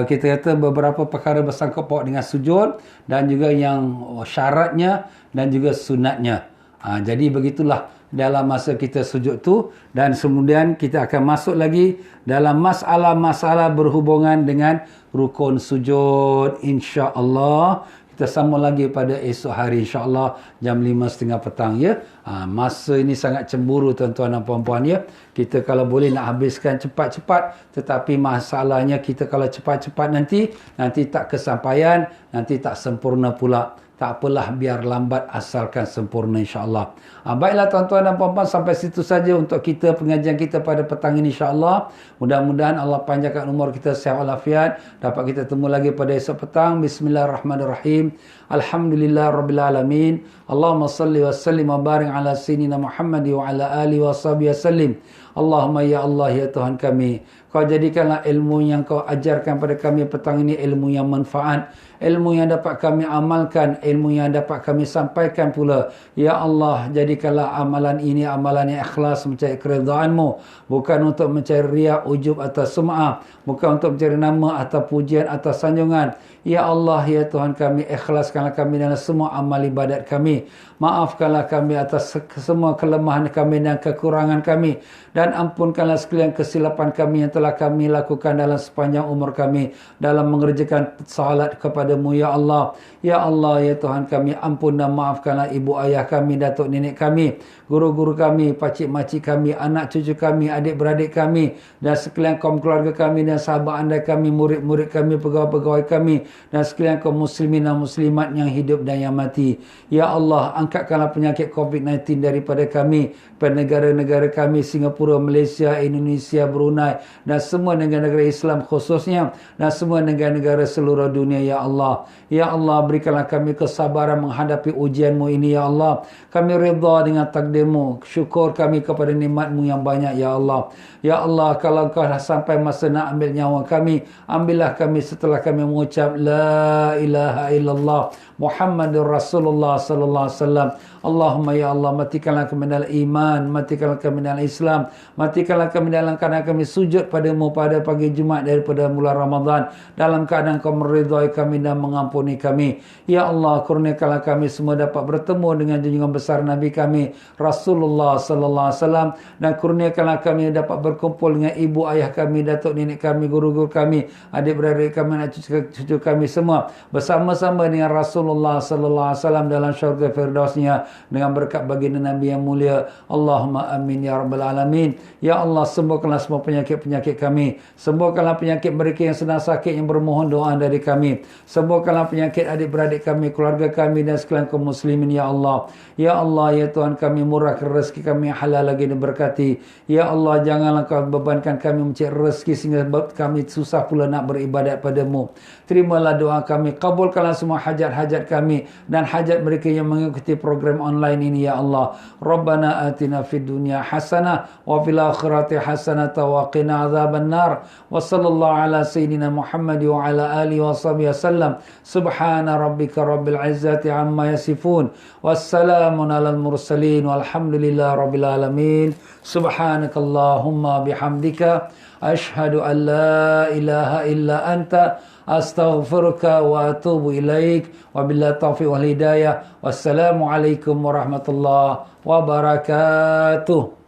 kita kata beberapa perkara bersangkut paut dengan sujud dan juga yang syaratnya dan juga sunatnya. Jadi begitulah dalam masa kita sujud tu, dan kemudian kita akan masuk lagi dalam masalah-masalah berhubungan dengan rukun sujud, insya-Allah. Kita sambung lagi pada esok hari insya-Allah jam 5.30 petang ya. Masa ini sangat cemburu tuan-tuan dan puan-puan ya. Kita kalau boleh nak habiskan cepat-cepat, tetapi masalahnya kita kalau cepat-cepat nanti tak kesampaian, nanti tak sempurna pula. Tak apalah, biar lambat asalkan sempurna, insya-Allah. Baiklah tuan-tuan dan puan-puan, sampai situ saja untuk kita pengajian kita pada petang ini, insya-Allah. Mudah-mudahan Allah panjangkan umur kita, sihat walafiat. Dapat kita temu lagi pada esok petang. Bismillahirrahmanirrahim. Alhamdulillahirabbil alamin. Allahumma salli wa sallim wa barik ala sayyidina Muhammad wa ala alihi washabihi wasallim. Allahumma ya Allah, ya Tuhan kami, Kau jadikanlah ilmu yang Kau ajarkan pada kami petang ini ilmu yang manfaat, ilmu yang dapat kami amalkan, ilmu yang dapat kami sampaikan pula. Ya Allah, jadikanlah amalan ini amalan yang ikhlas, mencari keridhaan-Mu, bukan untuk mencari riya, ujub atau sum'ah, bukan untuk mencari nama atau pujian atau sanjungan. Ya Allah, ya Tuhan kami, ikhlaskanlah kami dalam semua amal ibadat kami. Maafkanlah kami atas semua kelemahan kami dan kekurangan kami, dan ampunkanlah sekalian kesilapan kami yang telah kami lakukan dalam sepanjang umur kami dalam mengerjakan salat kepada-Mu, ya Allah. Ya Allah, ya Tuhan kami, ampun dan maafkanlah ibu ayah kami, datuk nenek kami, guru-guru kami, pakcik-makcik kami, anak cucu kami, adik-beradik kami, dan sekalian kaum keluarga kami dan sahabat anda kami, murid-murid kami, pegawai-pegawai kami, dan sekalian kaum muslimin dan muslimat yang hidup dan yang mati. Ya Allah, angkatkanlah penyakit COVID-19 daripada kami, pada negara-negara kami, Singapura, Malaysia, Indonesia, Brunei, dan semua negara-negara Islam khususnya, dan semua negara-negara seluruh dunia, ya Allah. Ya Allah, berikanlah kami kesabaran menghadapi ujian-Mu ini, ya Allah. Kami redha dengan takdir-Mu, syukur kami kepada nikmat-Mu yang banyak, ya Allah. Ya Allah, kalau Kau dah sampai masa nak ambil nyawa kami, ambillah kami setelah kami mengucap La ilaha illallah Muhammadur Rasulullah sallallahu alaihi wasallam. Allahumma ya Allah, matikanlah kami dalam iman, matikanlah kami dalam Islam, matikanlah kami dalam keadaan kami sujud pada-Mu pada pagi Jumaat daripada bulan Ramadan, dalam keadaan Kau meridhai kami dan mengampuni kami. Ya Allah, kurniakanlah kami semua dapat bertemu dengan junjungan besar Nabi kami Rasulullah sallallahu alaihi wasallam, dan kurniakanlah kami dapat berkumpul dengan ibu ayah kami, datuk nenek kami, guru-guru kami, adik-beradik kami, anak cucu kami semua bersama-sama dengan Rasulullah sallallahu alaihi wasallam dalam syurga firdausnya, dengan berkat baginda Nabi yang mulia. Allahumma amin ya rabbal alamin. Ya Allah, sembuhkanlah semua penyakit-penyakit kami, sembuhkanlah penyakit mereka yang sedang sakit yang bermohon doa dari kami, sembuhkanlah penyakit adik-beradik kami, keluarga kami, dan sekalian kaum muslimin, ya Allah. Ya Allah, ya Tuhan kami, murahkan rezeki kami yang halal lagi diberkati. Ya Allah, janganlah Kau bebankan kami mencari rezeki sehingga kami susah pula nak beribadat pada-Mu. Terimalah doa kami, kabulkanlah semua hajat-hajat kami dan hajat mereka yang mengikuti program online ini, ya Allah. Rabbana atina fid dunya hasanah wa fil akhirati hasanah wa qina adzabannar. Wa sallallahu ala sayyidina Muhammad wa ala alihi washabihi wasallam. Subhana rabbika rabbil izzati amma yasifun. Wassalamun alal mursalin walhamdulillahi rabbil alamin. Subhanakallahumma bihamdika ashhadu an la ilaha illa anta astaghfiruka wa atubu ilaik. Wabillahi taufiq wal hidayah. Wassalamu alaikum warahmatullahi wabarakatuh.